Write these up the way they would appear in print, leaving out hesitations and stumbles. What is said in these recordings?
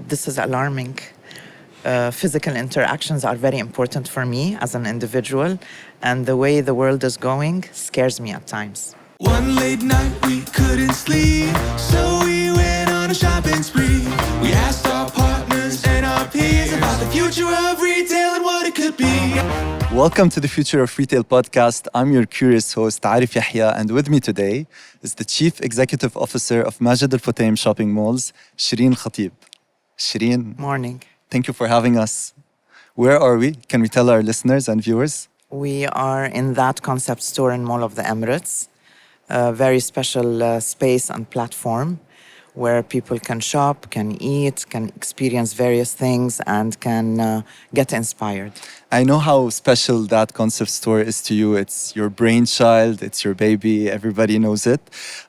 this is alarming. Physical interactions are very important for me as an individual, and the way the world is going scares me at times. One late night we couldn't sleep, so we went on a shopping spree. We asked our partners and our peers about the future of retail and what it could be. Welcome to the Future of Retail podcast. I'm your curious host, Arif Yahya, and with me today is the Chief Executive Officer of Majid Al Futtaim Shopping Malls, Shireen El Khatib. Shireen. Morning. Thank you for having us. Where are we? Can we tell our listeners and viewers? We are in that concept store in Mall of the Emirates, a very special space and platform where people can shop, can eat, can experience various things, and can get inspired. I know how special that concept store is to you. It's your brainchild, it's your baby, everybody knows it.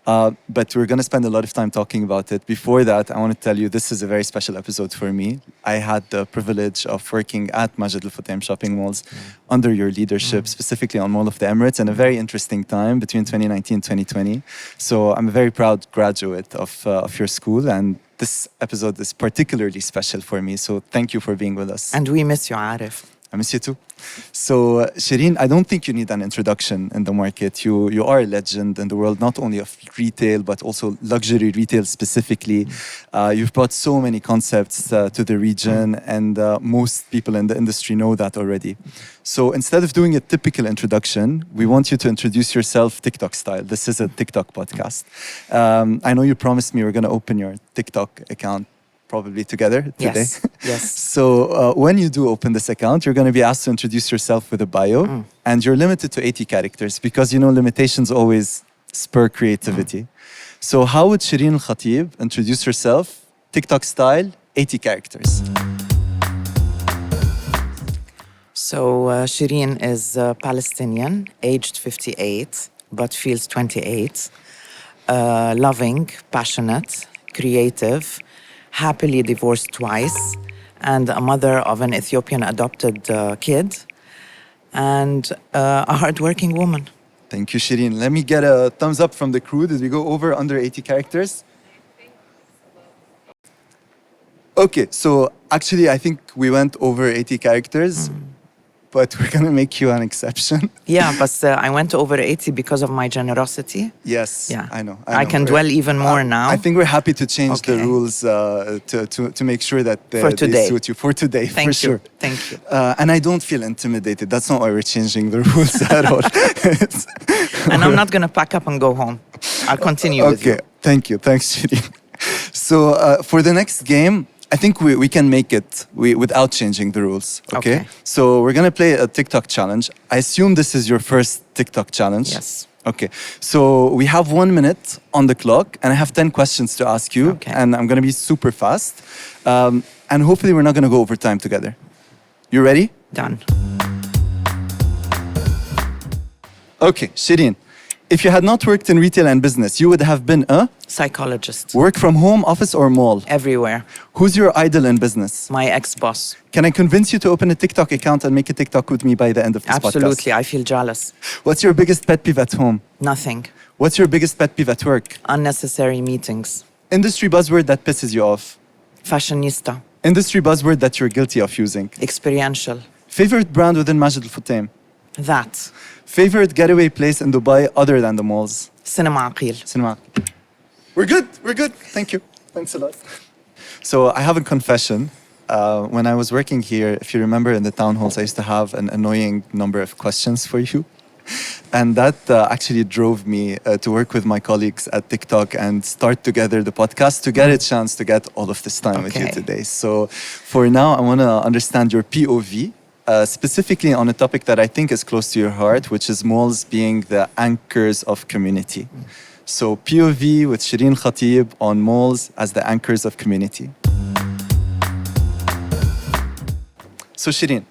But we're going to spend a lot of time talking about it. Before that, I want to tell you this is a very special episode for me. I had the privilege of working at Majid Al Futtaim Shopping Malls under your leadership, specifically on Mall of the Emirates, in a very interesting time between 2019 and 2020. So I'm a very proud graduate of your school, and this episode is particularly special for me. So thank you for being with us. And we miss you, Arif. I miss you too. So, Shireen, I don't think you need an introduction in the market. You are a legend in the world, not only of retail, but also luxury retail specifically. You've brought so many concepts to the region, and most people in the industry know that already. So instead of doing a typical introduction, we want you to introduce yourself TikTok style. This is a TikTok podcast. I know you promised me we're going to open your TikTok account probably together today. Yes. So when you do open this account, you're going to be asked to introduce yourself with a bio, and you're limited to 80 characters because, you know, limitations always spur creativity. So how would Shireen El Khatib introduce herself, TikTok style, 80 characters? So Shireen is Palestinian, aged 58, but feels 28. Loving, passionate, creative, happily divorced twice, and a mother of an Ethiopian adopted kid, and a hardworking woman. Thank you, Shireen. Let me get a thumbs up from the crew. Did we go over under 80 characters? Okay, so actually I think we went over 80 characters, but we're going to make you an exception. Yeah, but I went over 80 because of my generosity. Yes, Yeah, I know. I can dwell even more now. I think we're happy to change the Okay. rules to make sure that For they today. suit you. For today, Thank for you. sure. Thank you. And I don't feel intimidated. That's not why we're changing the rules at all. And I'm not going to pack up and go home. I'll continue with you. Okay, thank you. Thanks, Shireen. So for the next game, I think we can make it without changing the rules, okay? Okay. So we're going to play a TikTok challenge. I assume this is your first TikTok challenge? Yes. Okay, so we have 1 minute on the clock, and I have 10 questions to ask you, Okay. and I'm going to be super fast. And hopefully we're not going to go over time together. You ready? Done. Okay, Shireen, if you had not worked in retail and business, you would have been a Psychologist. work from home, office, or mall? Everywhere. Who's your idol in business? My ex-boss. Can I convince you to open a TikTok account and make a TikTok with me by the end of this podcast? Absolutely. I feel jealous. What's your biggest pet peeve at home? Nothing. What's your biggest pet peeve at work? Unnecessary meetings. Industry buzzword that pisses you off? Fashionista. Industry buzzword that you're guilty of using? Experiential. Favorite brand within Majid Al Futtaim? That. Favorite getaway place in Dubai other than the malls? Cinema Aqil. Cinema. We're good. Thank you. Thanks a lot. So I have a confession. When I was working here, if you remember in the town halls, I used to have an annoying number of questions for you. And that actually drove me to work with my colleagues at TikTok and start together the podcast to get a chance to get all of this time with you Okay. today. So for now, I want to understand your POV, specifically on a topic that I think is close to your heart, which is malls being the anchors of community. So POV with Shireen El Khatib on malls as the anchors of community. So Shireen,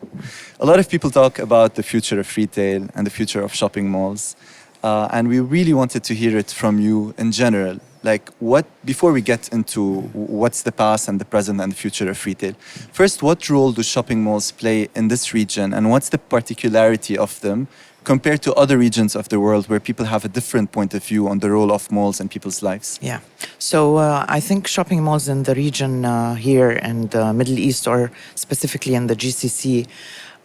a lot of people talk about the future of retail and the future of shopping malls. And we really wanted to hear it from you in general. like what, before we get into what's the past and the present and the future of retail, first, what role do shopping malls play in this region, and what's the particularity of them compared to other regions of the world where people have a different point of view on the role of malls in people's lives? Yeah. So I think shopping malls in the region here and Middle East, or specifically in the GCC,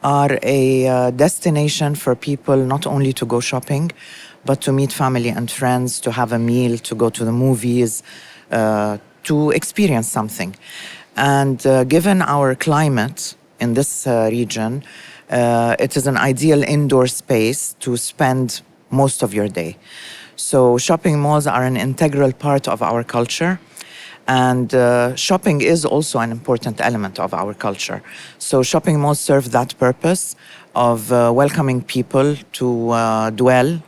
are a destination for people not only to go shopping, but to meet family and friends, to have a meal, to go to the movies, to experience something. And given our climate in this region, it is an ideal indoor space to spend most of your day. So shopping malls are an integral part of our culture. And shopping is also an important element of our culture. So shopping malls serve that purpose of welcoming people to dwell,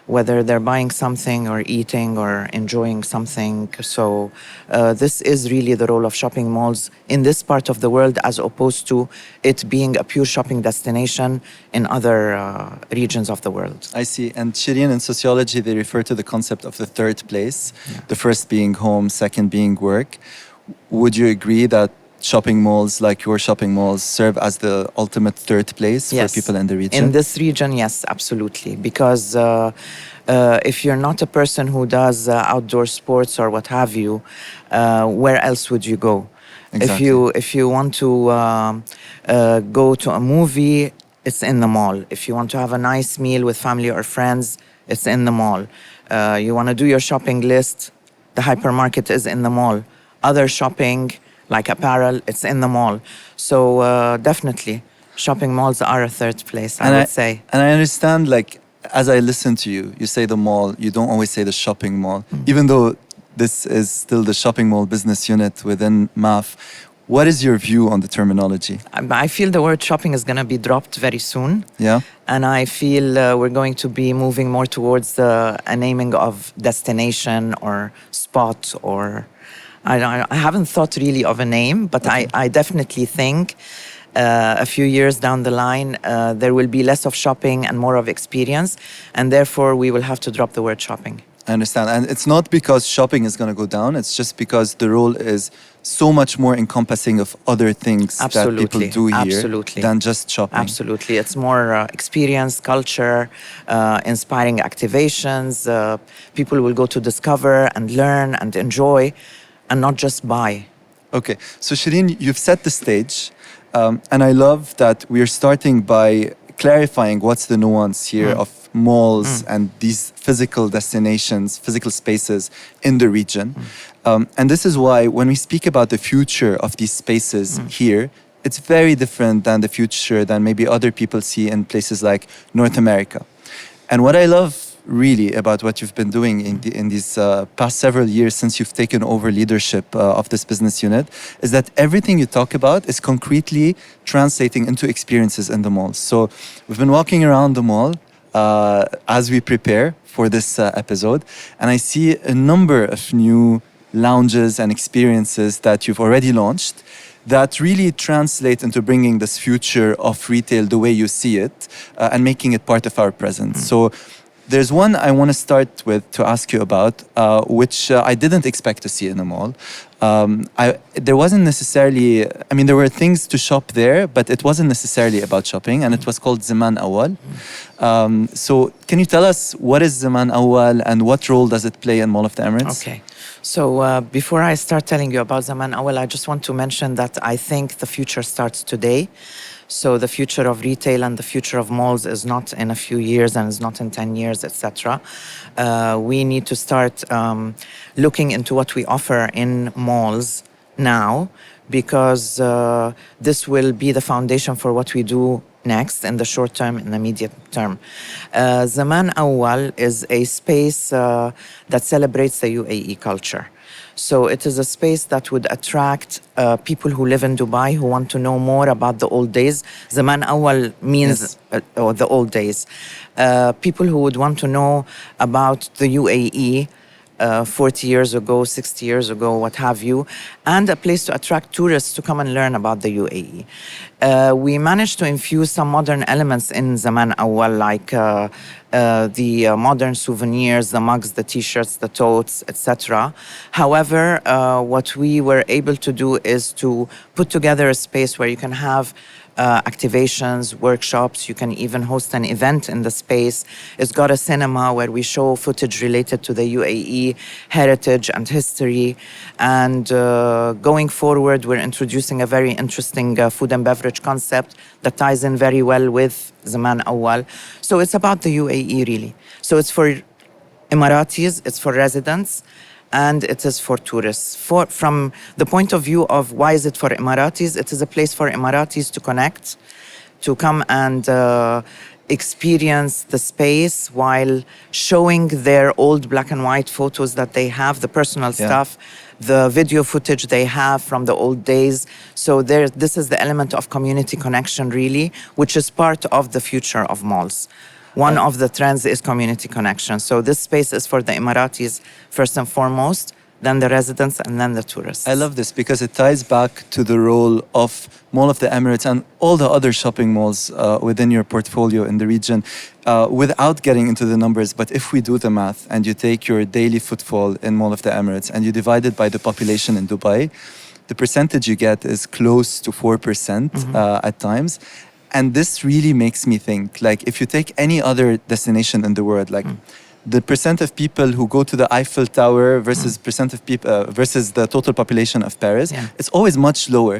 whether they're buying something or eating or enjoying something. So this is really the role of shopping malls in this part of the world, as opposed to it being a pure shopping destination in other regions of the world. I see. And Shireen, in sociology, they refer to the concept of the third place, the first being home, second being work. Would you agree that shopping malls like your shopping malls serve as the ultimate third place for people in the region? In this region, yes, absolutely. Because if you're not a person who does outdoor sports or what have you, where else would you go? Exactly. If you want to go to a movie, it's in the mall. If you want to have a nice meal with family or friends, it's in the mall. You want to do your shopping list, the hypermarket is in the mall. Other shopping, like apparel, it's in the mall. So definitely, shopping malls are a third place, I would say. And I understand, like, as I listen to you, you say the mall, you don't always say the shopping mall. Even though this is still the shopping mall business unit within MAF, what is your view on the terminology? I feel the word shopping is going to be dropped very soon. Yeah? And I feel we're going to be moving more towards a naming of destination or spot, or I haven't thought really of a name, but I definitely think a few years down the line, there will be less of shopping and more of experience. And therefore, we will have to drop the word shopping. I understand. And it's not because shopping is going to go down. It's just because the role is so much more encompassing of other things that people do here than just shopping. Absolutely. It's more experience, culture, inspiring activations. People will go to discover and learn and enjoy and not just buy. Okay. So Shireen, you've set the stage. And I love that we're starting by clarifying what's the nuance here of malls and these physical destinations, physical spaces in the region. And this is why when we speak about the future of these spaces here, it's very different than the future than maybe other people see in places like North America. And what I love really about what you've been doing in these past several years since you've taken over leadership of this business unit is that everything you talk about is concretely translating into experiences in the malls. So we've been walking around the mall as we prepare for this episode, and I see a number of new lounges and experiences that you've already launched that really translate into bringing this future of retail the way you see it and making it part of our present. So there's one I want to start with to ask you about, which I didn't expect to see in a mall. There wasn't necessarily, I mean, there were things to shop there, but it wasn't necessarily about shopping, and it was called Zaman Awal. So can you tell us what is Zaman Awal and what role does it play in Mall of the Emirates? Okay. So before I start telling you about Zaman Awal, I just want to mention that I think the future starts today. So the future of retail and the future of malls is not in a few years and is not in 10 years, etc. We need to start looking into what we offer in malls now, because this will be the foundation for what we do next in the short term and the medium term. Zaman Awal is a space that celebrates the UAE culture. So it is a space that would attract people who live in Dubai who want to know more about the old days. Zaman Awal means the old days. People who would want to know about the UAE 40 years ago, 60 years ago, what have you, and a place to attract tourists to come and learn about the UAE. We managed to infuse some modern elements in Zaman Awal, like the modern souvenirs, the mugs, the t-shirts, the totes, etc. However, what we were able to do is to put together a space where you can have activations, workshops. You can even host an event in the space. It's got a cinema where we show footage related to the UAE heritage and history. And going forward, we're introducing a very interesting food and beverage concept that ties in very well with Zaman Awal. So it's about the UAE, really. So it's for Emiratis, it's for residents, and it is for tourists. From the point of view of why is it for Emiratis, it is a place for Emiratis to connect, to come and experience the space while showing their old black and white photos that they have, the personal stuff, the video footage they have from the old days. So this is the element of community connection, really, which is part of the future of malls. One of the trends is community connection. So this space is for the Emiratis first and foremost, then the residents, and then the tourists. I love this because it ties back to the role of Mall of the Emirates and all the other shopping malls within your portfolio in the region. Without getting into the numbers, but if we do the math and you take your daily footfall in Mall of the Emirates and you divide it by the population in Dubai, the percentage you get is close to 4% at times. And this really makes me think, like, if you take any other destination in the world, like the percent of people who go to the Eiffel Tower versus percent of people versus the total population of Paris, it's always much lower.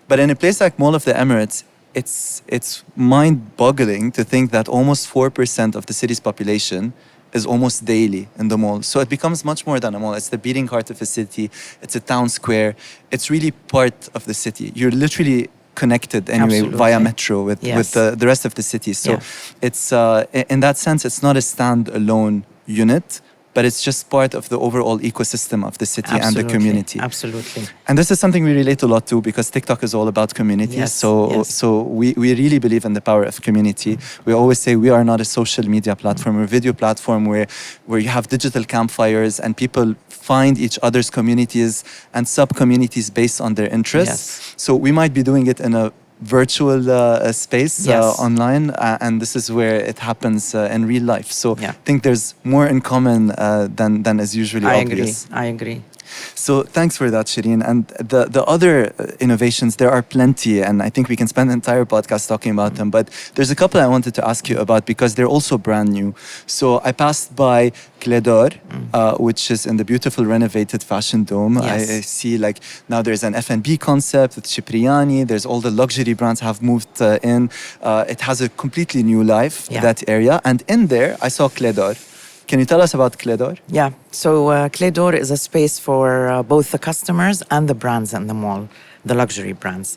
But in a place like Mall of the Emirates, it's mind-boggling to think that almost 4% of the city's population is almost daily in the mall. So it becomes much more than a mall. It's the beating heart of a city. It's a town square. It's really part of the city. You're literally connected anyway via metro with the rest of the city. So it's in that sense, it's not a standalone unit, but it's just part of the overall ecosystem of the city and the community. Absolutely. And this is something we relate a lot to because TikTok is all about community. So we really believe in the power of community. We always say we are not a social media platform, we're a video platform where you have digital campfires and people find each other's communities and sub-communities based on their interests. So we might be doing it in a virtual space online, and this is where it happens in real life. So I think there's more in common than is usually obvious. I agree. So thanks for that, Shireen. And the other innovations, there are plenty, and I think we can spend an entire podcast talking about them. But there's a couple I wanted to ask you about because they're also brand new. So I passed by Cledor, which is in the beautiful renovated Fashion Dome. I see like now there's an F&B concept with Cipriani. There's all the luxury brands have moved in. It has a completely new life, that area. And in there, I saw Cledor. Can you tell us about Cledor? Yeah, so Cledor is a space for both the customers and the brands in the mall, the luxury brands.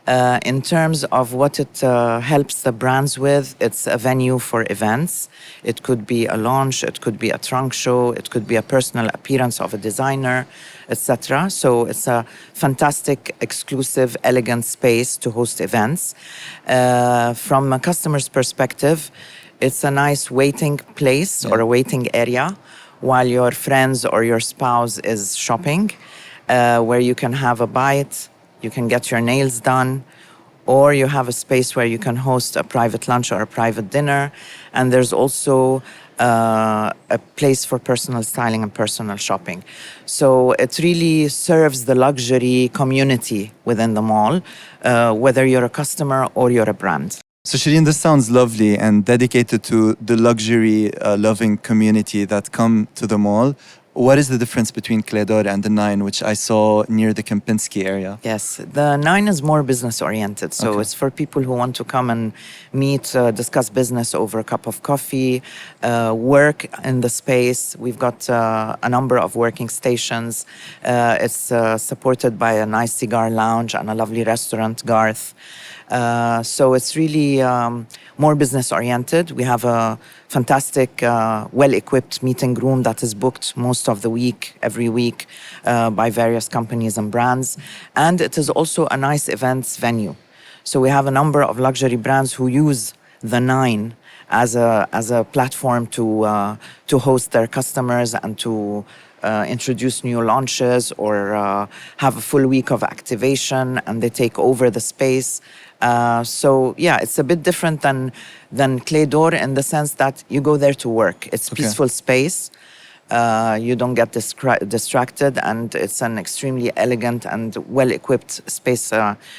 In terms of what it helps the brands with, it's a venue for events. It could be a launch, it could be a trunk show, it could be a personal appearance of a designer, etc. So it's a fantastic, exclusive, elegant space to host events. From a customer's perspective, it's a nice waiting place or a waiting area while your friends or your spouse is shopping, where you can have a bite, you can get your nails done, or you have a space where you can host a private lunch or a private dinner. And there's also a place for personal styling and personal shopping. So it really serves the luxury community within the mall, whether you're a customer or you're a brand. So Shireen, this sounds lovely and dedicated to the luxury loving community that come to the mall. What is the difference between Cledor and the Nine, which I saw near the Kempinski area? Yes, the Nine is more business oriented. So it's for people who want to come and meet, discuss business over a cup of coffee, work in the space. We've got a number of working stations. It's supported by a nice cigar lounge and a lovely restaurant, Garth. So it's really more business oriented. We have a fantastic, well-equipped meeting room that is booked most of the week, every week, by various companies and brands. And it is also a nice events venue. So we have a number of luxury brands who use the Nine as a platform to host their customers and to introduce new launches or have a full week of activation, and they take over the space. So yeah, it's a bit different than Clé d'Or in the sense that you go there to work. It's peaceful space. You don't get distracted, and it's an extremely elegant and well-equipped space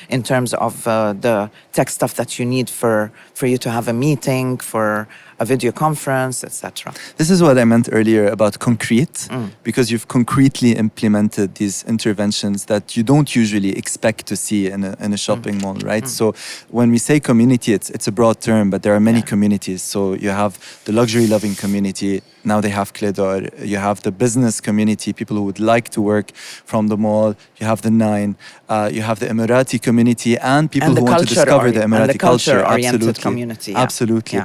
in terms of the tech stuff that you need for you to have a meeting, for a video conference, etc. This is what I meant earlier about concrete, because you've concretely implemented these interventions that you don't usually expect to see in a shopping mall, right? So when we say community, it's a broad term, but there are many communities. So you have the luxury-loving community. Now they have Clé d'Or. You have the business community, people who would like to work from the mall. You have the Nine. You have the Emirati community and people who want to discover the Emirati culture. Culture-oriented community. Yeah. Absolutely.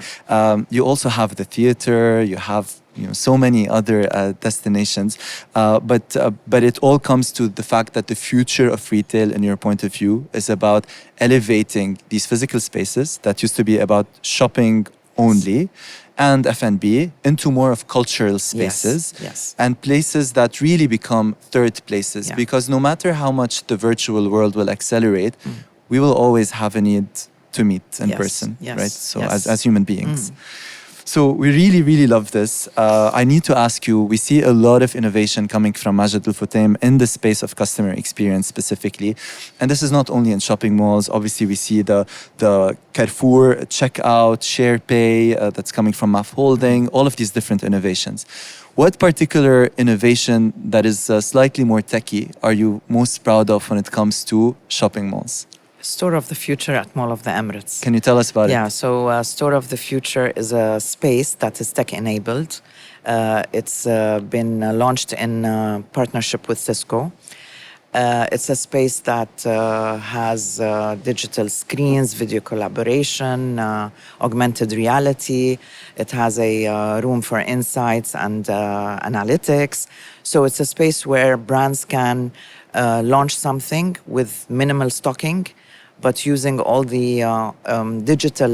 You also have the theater. You have so many other destinations. But it all comes to the fact that the future of retail, in your point of view, is about elevating these physical spaces that used to be about shopping only and F&B into more of cultural spaces and places that really become third places, because no matter how much the virtual world will accelerate, we will always have a need to meet in person, right? So as human beings. So we really, really love this. I need to ask you, we see a lot of innovation coming from Majid Al Futtaim in the space of customer experience specifically. And this is not only in shopping malls. Obviously, we see the Carrefour checkout, share pay that's coming from MAF Holding, all of these different innovations. What particular innovation that is slightly more techy are you most proud of when it comes to shopping malls? Store of the Future at Mall of the Emirates. Can you tell us about it? Yeah, so Store of the Future is a space that is tech-enabled. It's been launched in partnership with Cisco. It's a space that has digital screens, video collaboration, augmented reality. It has a room for insights and analytics. So it's a space where brands can launch something with minimal stocking, but using all the digital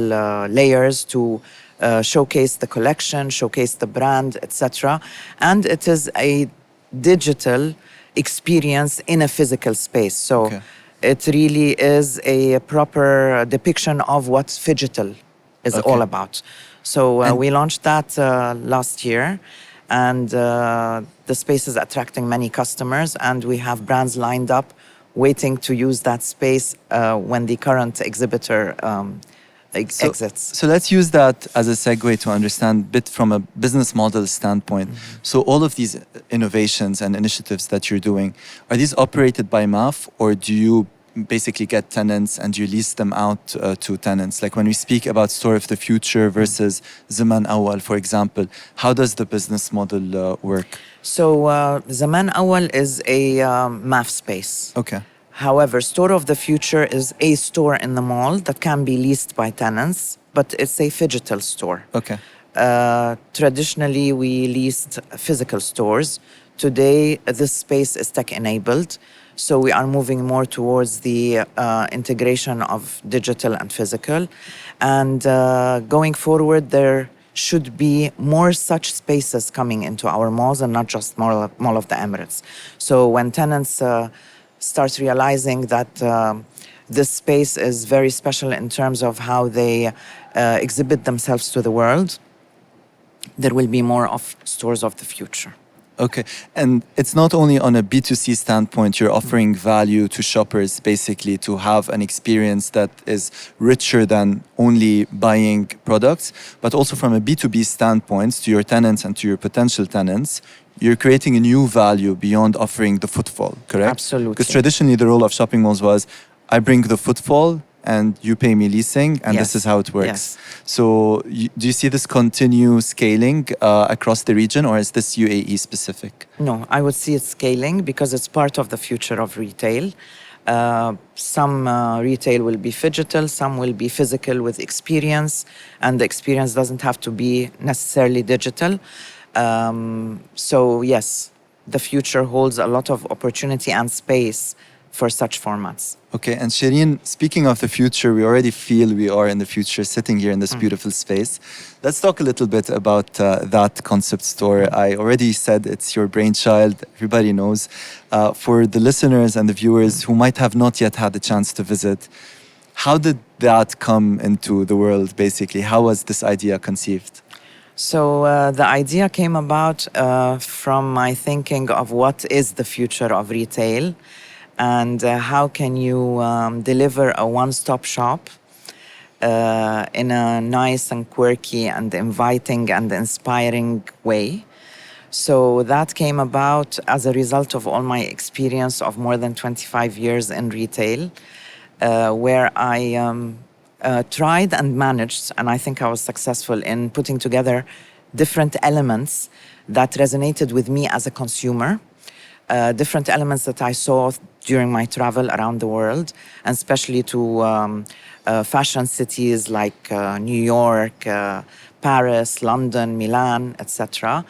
layers to showcase the collection, showcase the brand, etc. And it is a digital experience in a physical space. So it really is a proper depiction of what phygital is all about. So we launched that last year, and the space is attracting many customers, and we have brands lined up waiting to use that space when the current exhibitor exits. So let's use that as a segue to understand a bit from a business model standpoint. So all of these innovations and initiatives that you're doing, are these operated by MAF, or do you basically get tenants and you lease them out to tenants? Like when we speak about Store of the Future versus Zaman Awal, for example, how does the business model work? So Zaman Awal is a MAF space. Okay. However, Store of the Future is a store in the mall that can be leased by tenants, but it's a phygital store. Okay. Traditionally, we leased physical stores. Today, this space is tech-enabled. So we are moving more towards the integration of digital and physical. And going forward, there should be more such spaces coming into our malls and not just Mall of the Emirates. So when tenants start realizing that this space is very special in terms of how they exhibit themselves to the world, there will be more of Stores of the Future. Okay, and it's not only on a B2C standpoint, you're offering value to shoppers basically to have an experience that is richer than only buying products, but also from a B2B standpoint to your tenants and to your potential tenants, you're creating a new value beyond offering the footfall, correct? Absolutely. Because traditionally the role of shopping malls was, I bring the footfall and you pay me leasing, and this is how it works. So do you see this continue scaling across the region, or is this UAE specific? No, I would see it scaling because it's part of the future of retail. Some retail will be phygital, some will be physical with experience, and the experience doesn't have to be necessarily digital. So yes, the future holds a lot of opportunity and space for such formats. Okay, and Shireen, speaking of the future, we already feel we are in the future sitting here in this beautiful space. Let's talk a little bit about that concept store. I already said it's your brainchild, everybody knows. For the listeners and the viewers who might have not yet had the chance to visit, how did that come into the world, basically? How was this idea conceived? So the idea came about from my thinking of what is the future of retail and how can you deliver a one-stop shop in a nice and quirky and inviting and inspiring way. So that came about as a result of all my experience of more than 25 years in retail, where I tried and managed, and I think I was successful in putting together different elements that resonated with me as a consumer, different elements that I saw during my travel around the world, and especially to fashion cities like New York, Paris, London, Milan, etc.,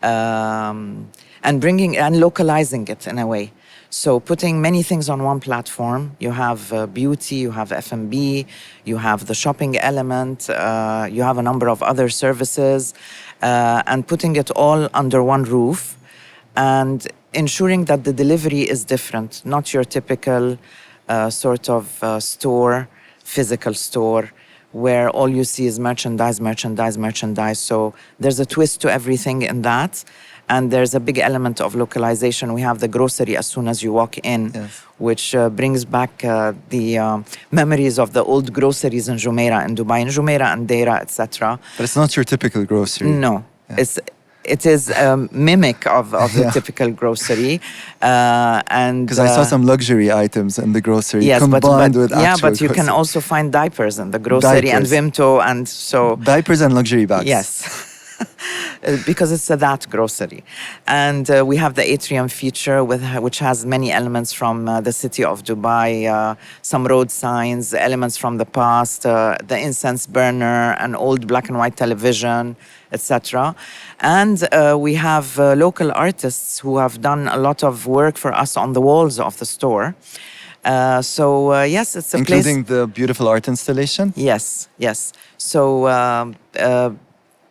and bringing and localizing it in a way. So putting many things on one platform. You have beauty, you have F&B, you have the shopping element, you have a number of other services, and putting it all under one roof and ensuring that the delivery is different, not your typical sort of store, physical store, where all you see is merchandise, merchandise, merchandise. So there's a twist to everything in that. And there's a big element of localization. We have the grocery as soon as you walk in, Yes. which brings back the memories of the old groceries in Jumeirah in Dubai, in Jumeirah and Deira, etc. But it's not your typical grocery. No, Yeah. it is a mimic of the Yeah. typical grocery, and Because I saw some luxury items in the grocery yes, combined with yeah, actual but you can grocery. also find diapers in the grocery and Diapers. Vimto, and so Diapers and luxury bags. yes. Because it's a that grocery. And we have the atrium feature, which has many elements from the city of Dubai, some road signs, elements from the past, the incense burner, an old black and white television, etc. And we have local artists who have done a lot of work for us on the walls of the store. Yes, it's a Including place. the beautiful art installation. Yes, yes. So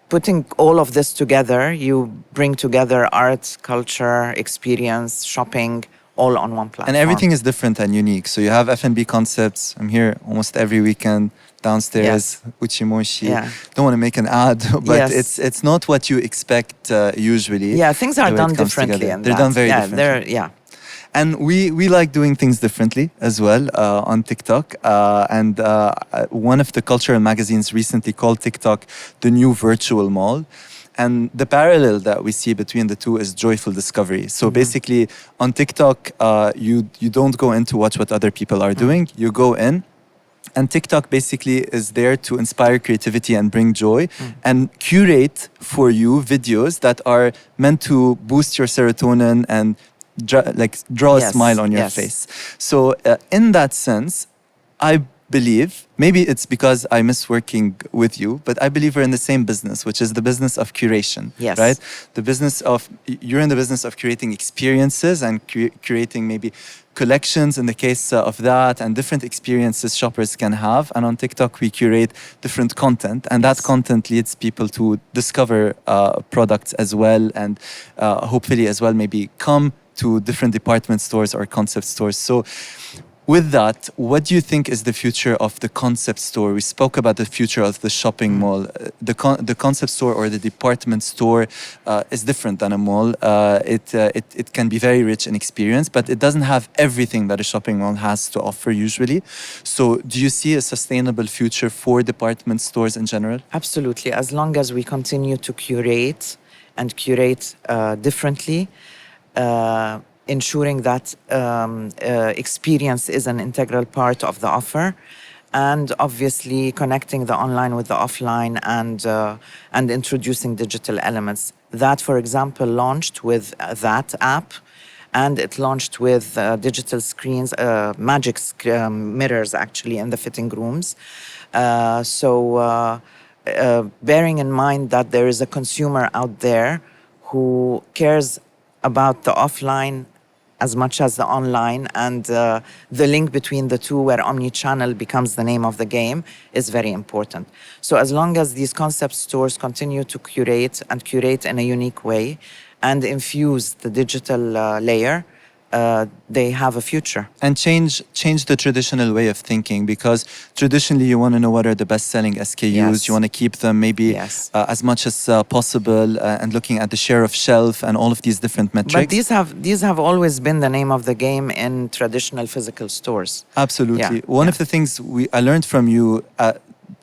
putting all of this together, you bring together art, culture, experience, shopping, all on one platform. And everything is different and unique. So you have F&B concepts. I'm here almost every weekend downstairs, Uchimoshi. Yeah. Don't want to make an ad, but Yes. it's not what you expect usually. Yeah, things are the way done it comes differently. together. in They're that. done very yeah, differently. Yeah. And we like doing things differently as well on TikTok. And one of the cultural magazines recently called TikTok the new virtual mall. And the parallel that we see between the two is joyful discovery. So basically, on TikTok, you don't go in to watch what other people are doing. You go in, and TikTok basically is there to inspire creativity and bring joy and curate for you videos that are meant to boost your serotonin and draw a Yes, smile on your yes. face. So in that sense, I believe, maybe it's because I miss working with you, but I believe we're in the same business, which is the business of curation, Yes. right? The business of, you're in the business of creating experiences and creating maybe collections in the case of that, and different experiences shoppers can have. And on TikTok, we curate different content, and that content leads people to discover products as well, and hopefully as well maybe come to different department stores or concept stores. So with that, what do you think is the future of the concept store? We spoke about the future of the shopping mall. The concept store or the department store is different than a mall. It can be very rich in experience, but it doesn't have everything that a shopping mall has to offer usually. So do you see a sustainable future for department stores in general? Absolutely. As long as we continue to curate and curate differently, ensuring that experience is an integral part of the offer, and obviously connecting the online with the offline, and introducing digital elements. That, for example, launched with that app, and it launched with digital screens, mirrors actually in the fitting rooms. Bearing in mind that there is a consumer out there who cares about the offline as much as the online, and the link between the two, where omni-channel becomes the name of the game, is very important. So as long as these concept stores continue to curate in a unique way and infuse the digital layer, they have a future. And change the traditional way of thinking, because traditionally you want to know what are the best-selling SKUs. Yes. You want to keep them maybe Yes. as much as possible, and looking at the share of shelf and all of these different metrics. But these have always been the name of the game in traditional physical stores. Absolutely. Yeah, One yeah. of the things I learned from you,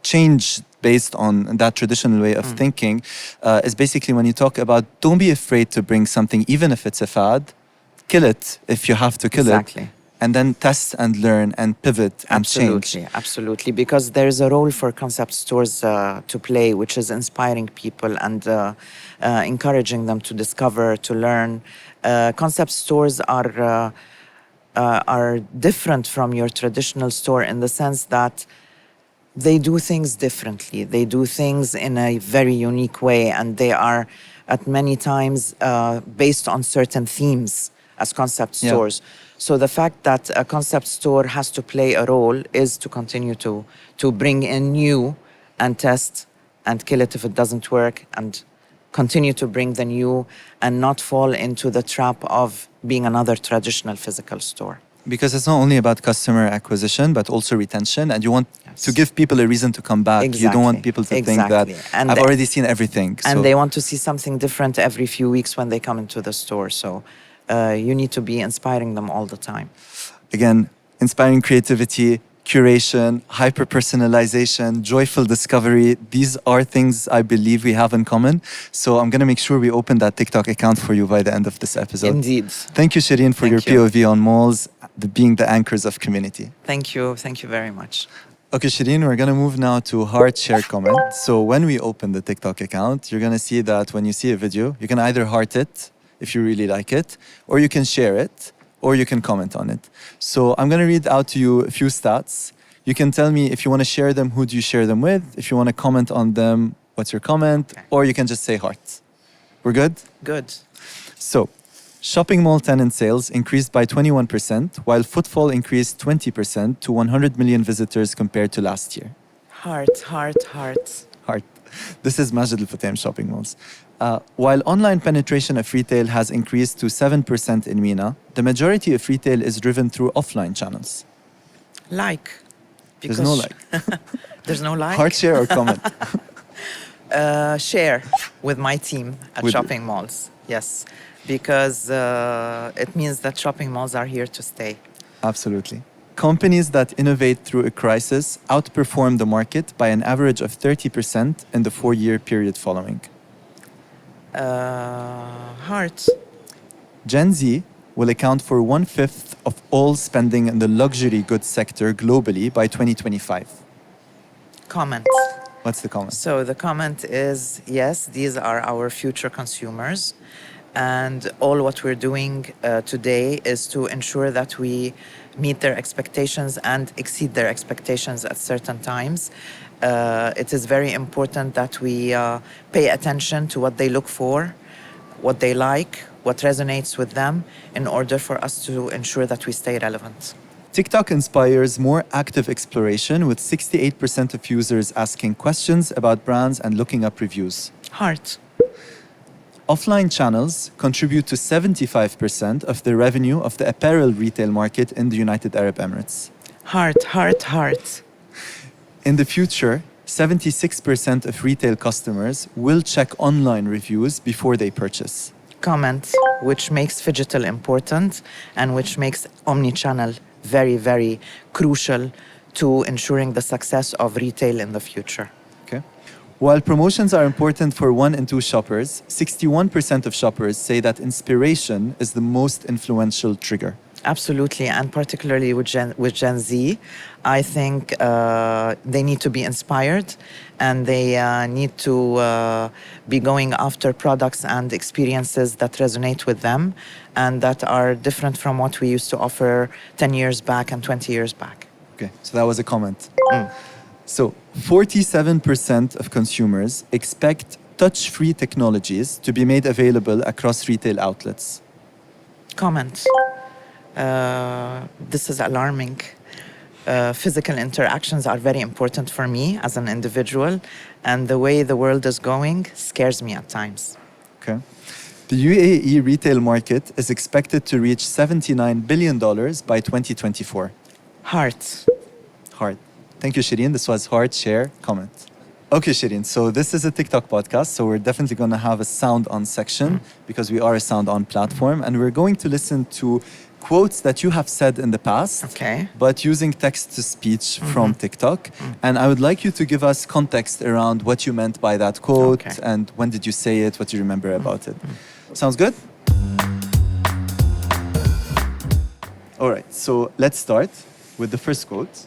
change based on that traditional way of thinking, is basically when you talk about, don't be afraid to bring something, even if it's a fad, kill it if you have to kill Exactly. it, and then test and learn and pivot and change. Absolutely, because there's a role for concept stores to play, which is inspiring people and encouraging them to discover, to learn. Concept stores are different from your traditional store in the sense that they do things differently. They do things in a very unique way, and they are at many times based on certain themes as concept Yeah. stores. So the fact that a concept store has to play a role is to continue to bring in new and test and kill it if it doesn't work, and continue to bring the new and not fall into the trap of being another traditional physical store. Because it's not only about customer acquisition, but also retention. And you want Yes. to give people a reason to come back. You don't want Exactly, people to think that exactly. And I've the- already seen everything. And so they want to see something different every few weeks when they come into the store. So you need to be inspiring them all the time. again, inspiring creativity, curation, hyper personalization, joyful discovery. These are things I believe we have in common. So I'm going to make sure we open that TikTok account for you by the end of this episode. Indeed. Thank you, Shireen, for Thank your you. POV on malls, being the anchors of community. Thank you. Thank you very much. Okay, Shireen, we're gonna move now to heart share comment. So when we open the TikTok account, you're gonna see that when you see a video, you can either heart it if you really like it, or you can share it, or you can comment on it. So I'm gonna read out to you a few stats. You can tell me if you wanna share them, who do you share them with? If you wanna comment on them, what's your comment? Okay. Or you can just say heart. We're good? Good. So, shopping mall tenant sales increased by 21%, while footfall increased 20% to 100 million visitors compared to last year. Heart, heart, heart. Heart. This is Majid Al Futtaim shopping malls. While online penetration of retail has increased to 7% in MENA, the majority of retail is driven through offline channels. Like. There's no like. There's no like. Heart share or comment? Share with my team at With- shopping malls. Yes. Because it means that shopping malls are here to stay. Absolutely. Companies that innovate through a crisis outperform the market by an average of 30% in the 4-year period following. Heart. Gen Z will account for 1/5 of all spending in the luxury goods sector globally by 2025. Comment. What's the comment? So the comment is, yes, these are our future consumers. And all what we're doing today is to ensure that we meet their expectations and exceed their expectations at certain times. It is very important that we pay attention to what they look for, what they like, what resonates with them, in order for us to ensure that we stay relevant. TikTok inspires more active exploration, with 68% of users asking questions about brands and looking up reviews. Heart. Offline channels contribute to 75% of the revenue of the apparel retail market in the United Arab Emirates. Heart, heart, heart. In the future, 76% of retail customers will check online reviews before they purchase. Comment, which makes phygital important and which makes omni-channel very, very crucial to ensuring the success of retail in the future. Okay. While promotions are important for 1 and 2 shoppers, 61% of shoppers say that inspiration is the most influential trigger. Absolutely, and particularly with Gen Z, I think they need to be inspired, and they need to be going after products and experiences that resonate with them and that are different from what we used to offer 10 years back and 20 years back. Okay, so that was a comment. So 47% of consumers expect touch-free technologies to be made available across retail outlets. Comment. This is alarming. Physical interactions are very important for me as an individual, and the way the world is going scares me at times. Okay. The UAE retail market is expected to reach $79 billion by 2024. Heart. Heart. Thank you, Shireen. This was Heart, Share, Comment. Okay, Shireen. So this is a TikTok podcast, so we're definitely going to have a sound on section because we are a sound on platform, and we're going to listen to quotes that you have said in the past, Okay. but using text to speech from TikTok. And I would like you to give us context around what you meant by that quote Okay. and when did you say it, what do you remember about it. Sounds good? All right, so let's start with the first quote.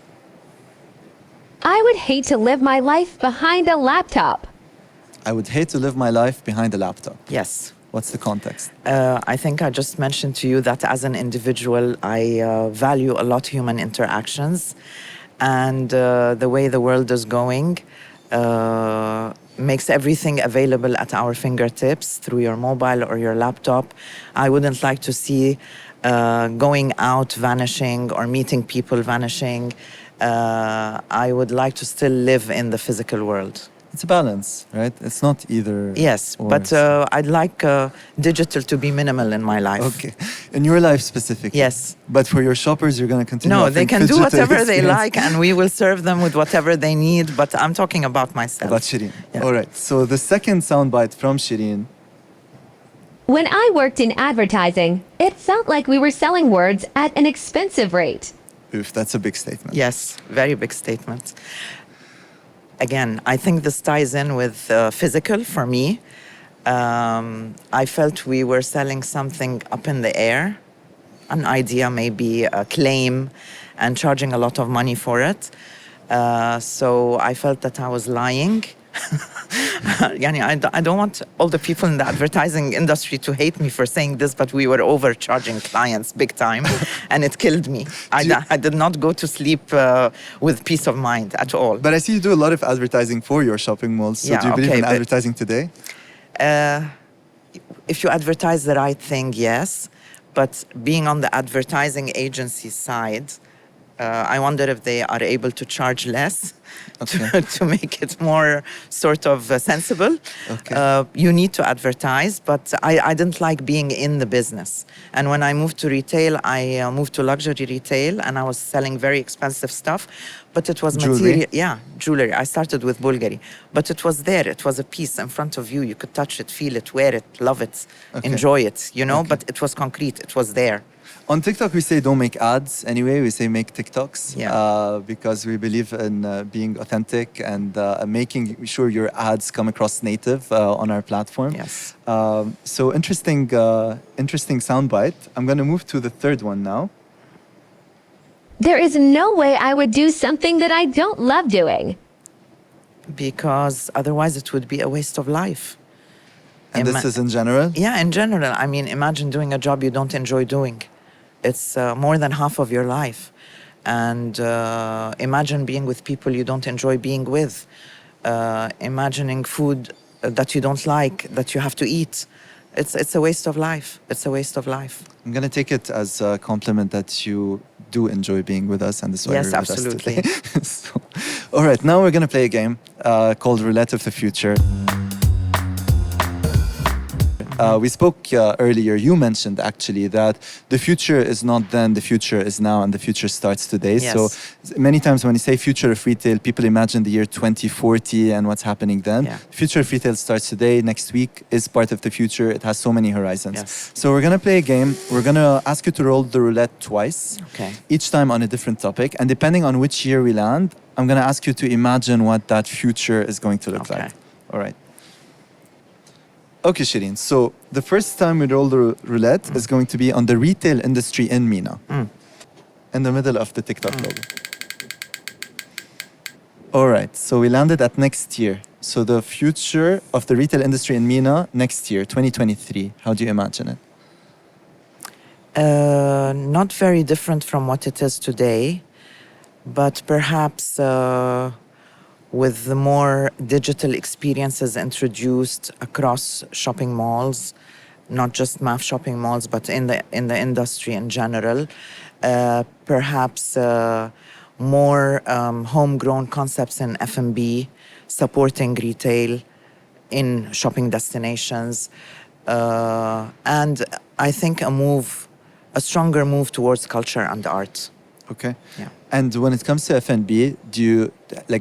I would hate to live my life behind a laptop. I would hate to live my life behind a laptop. Yes. What's the context? I think I just mentioned to you that as an individual, I value a lot human interactions, and the way the world is going makes everything available at our fingertips through your mobile or your laptop. I wouldn't like to see going out vanishing or meeting people vanishing. I would like to still live in the physical world. It's a balance, right? It's not either. Yes, or but I'd like digital to be minimal in my life. Okay. In your life specifically? Yes. But for your shoppers, you're going to continue. No, they offering can do digital whatever they experience. like, and we will serve them with whatever they need. But I'm talking about myself. About Shireen. Yeah. All right. So the second soundbite from Shireen. When I worked in advertising, it felt like we were selling words at an expensive rate. Oof, that's a big statement. Yes, very big statement. Again, I think this ties in with physical for me. I felt we were selling something up in the air, an idea, maybe a claim, and charging a lot of money for it. So I felt that I was lying. I don't want all the people in the advertising industry to hate me for saying this, but we were overcharging clients big time, and it killed me. I did not go to sleep with peace of mind at all. But I see you do a lot of advertising for your shopping malls. So Yeah, do you believe okay, in but- advertising today? If you advertise the right thing, yes. But being on the advertising agency side, I wonder if they are able to charge less to make it more sort of sensible. Okay. You need to advertise, but I didn't like being in the business. And when I moved to retail, I moved to luxury retail, and I was selling very expensive stuff. But it was Jewelry? material. Yeah, jewelry. I started with Bulgari. But it was there. It was a piece in front of you. You could touch it, feel it, wear it, love it, Okay. enjoy it, Okay. But it was concrete. It was there. On TikTok, we say don't make ads anyway. We say make TikToks Yeah. because we believe in being authentic and making sure your ads come across native on our platform. Yes. So interesting soundbite. I'm going to move to the third one now. There is no way I would do something that I don't love doing. Because otherwise it would be a waste of life. And this is in general? Yeah, in general. I mean, imagine doing a job you don't enjoy doing. It's more than half of your life. And imagine being with people you don't enjoy being with. Imagining food that you don't like, that you have to eat. It's a waste of life. It's a waste of life. I'm going to take it as a compliment that you do enjoy being with us, and this is why Yes, you're with us absolutely. today. So, all right, now we're going to play a game called Roulette of the Future. We spoke earlier, you mentioned actually that the future is not then, the future is now, and the future starts today. Yes. So many times when you say future of retail, people imagine the year 2040 and what's happening then. Yeah. Future of retail starts today, next week is part of the future. It has so many horizons. Yes. So we're going to play a game. We're going to ask you to roll the roulette twice, Okay. each time on a different topic. And depending on which year we land, I'm going to ask you to imagine what that future is going to look Okay. like. All right. Okay, Shireen. So the first time we roll the roulette is going to be on the retail industry in MENA, in the middle of the TikTok logo. All right. So we landed at next year. So the future of the retail industry in MENA next year, 2023. How do you imagine it? Not very different from what it is today, but perhaps with the more digital experiences introduced across shopping malls, not just MAF shopping malls, but in the industry in general. Perhaps more homegrown concepts in F&B, supporting retail in shopping destinations, and I think a stronger move towards culture and art. Okay. Yeah. And when it comes to F&B,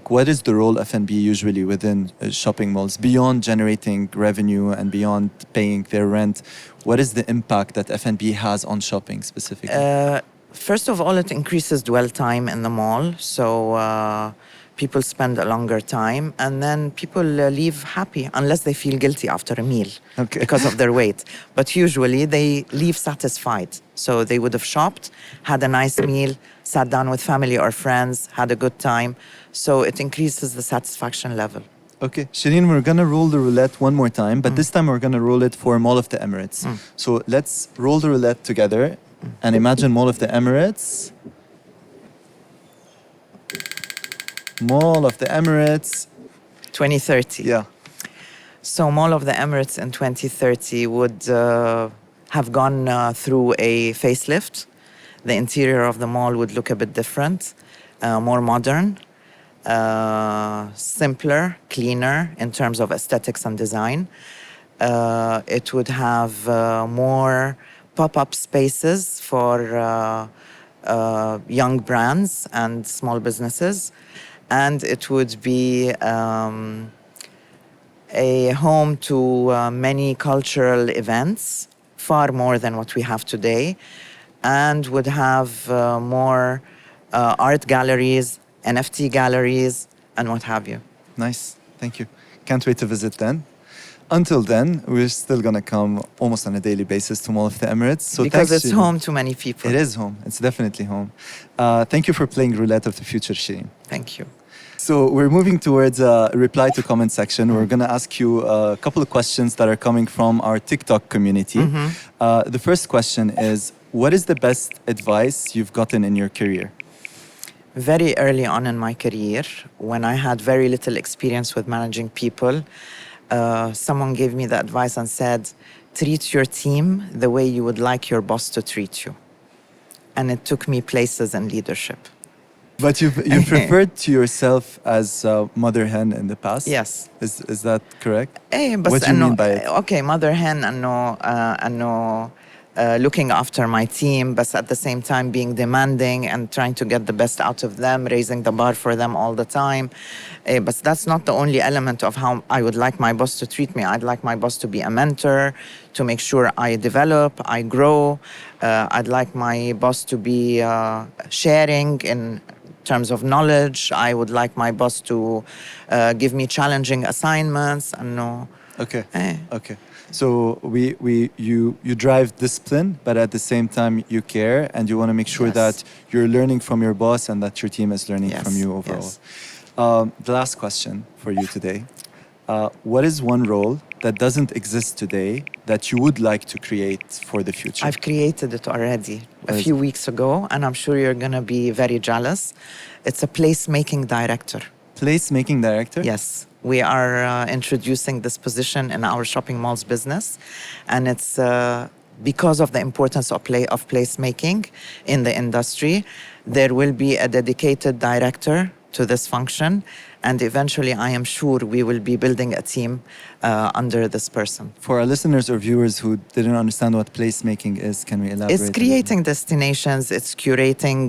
what is the role of F&B usually within shopping malls beyond generating revenue and beyond paying their rent? What is the impact that F&B has on shopping specifically? First of all, it increases dwell time in the mall, so people spend a longer time, and then people leave happy, unless they feel guilty after a meal because of their weight. But usually they leave satisfied. So they would have shopped, had a nice meal, sat down with family or friends, had a good time. So it increases the satisfaction level. Okay, Shireen, we're gonna roll the roulette one more time, but this time we're gonna roll it for Mall of the Emirates. So let's roll the roulette together and imagine Mall of the Emirates. Mall of the Emirates. 2030. Yeah. So Mall of the Emirates in 2030 would have gone through a facelift. The interior of the mall would look a bit different, more modern, simpler, cleaner in terms of aesthetics and design. It would have more pop-up spaces for young brands and small businesses. And it would be a home to many cultural events, far more than what we have today, and would have more art galleries, NFT galleries, and what have you. Nice, thank you. Can't wait to visit then. Until then, we're still gonna come almost on a daily basis to Mall of the Emirates. So because thanks, it's Shireen. home to many people. It is home. It's definitely home. Thank you for playing Roulette of the Future, Shireen. Thank you. So we're moving towards a reply to comment section. We're gonna ask you a couple of questions that are coming from our TikTok community. The first question is, what is the best advice you've gotten in your career? Very early on in my career, when I had very little experience with managing people, someone gave me the advice and said, treat your team the way you would like your boss to treat you. And it took me places in leadership. But you've referred to yourself as mother hen in the past? Yes. Is that correct? But What do you mean by it? Okay, mother hen and looking after my team, but at the same time being demanding and trying to get the best out of them, raising the bar for them all the time. But that's not the only element of how I would like my boss to treat me. I'd like my boss to be a mentor, to make sure I develop, I grow. I'd like my boss to be sharing in terms of knowledge. I would like my boss to give me challenging assignments and no. Okay. Okay. So you drive discipline, but at the same time you care and you want to make sure Yes. that you're learning from your boss and that your team is learning Yes, from you overall. yes. The last question for you today. What is one role that doesn't exist today that you would like to create for the future? I've created it already What a is few it? weeks ago, and I'm sure you're going to be very jealous. It's a placemaking director. Placemaking director? Yes. We are introducing this position in our shopping malls business, and it's because of the importance of placemaking in the industry. There will be a dedicated director to this function, and eventually I am sure we will be building a team under this person. For our listeners or viewers who didn't understand what placemaking is, can we elaborate? It's creating destinations, it's curating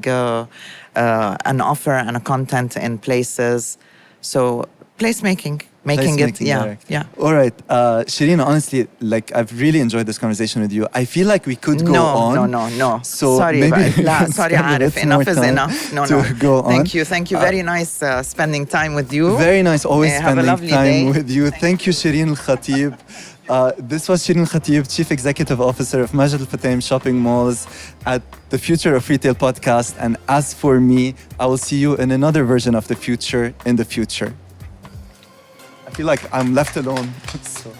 an offer and a content in places. So placemaking, making it, direct. yeah. All right, Shireen, honestly, I've really enjoyed this conversation with you. I feel like we could go on. No. So sorry, maybe sorry, spend a Arif. bit Enough more is time enough. No. to go on. Thank you. Very nice spending time with you. Very nice, always Have a spending lovely time day. with you. Thank you, Shireen El Khatib. This was Shireen El Khatib, Chief Executive Officer of Majid Al Futtaim Shopping Malls at the Future of Retail podcast. And as for me, I will see you in another version of the future in the future. I feel like I'm left alone. So.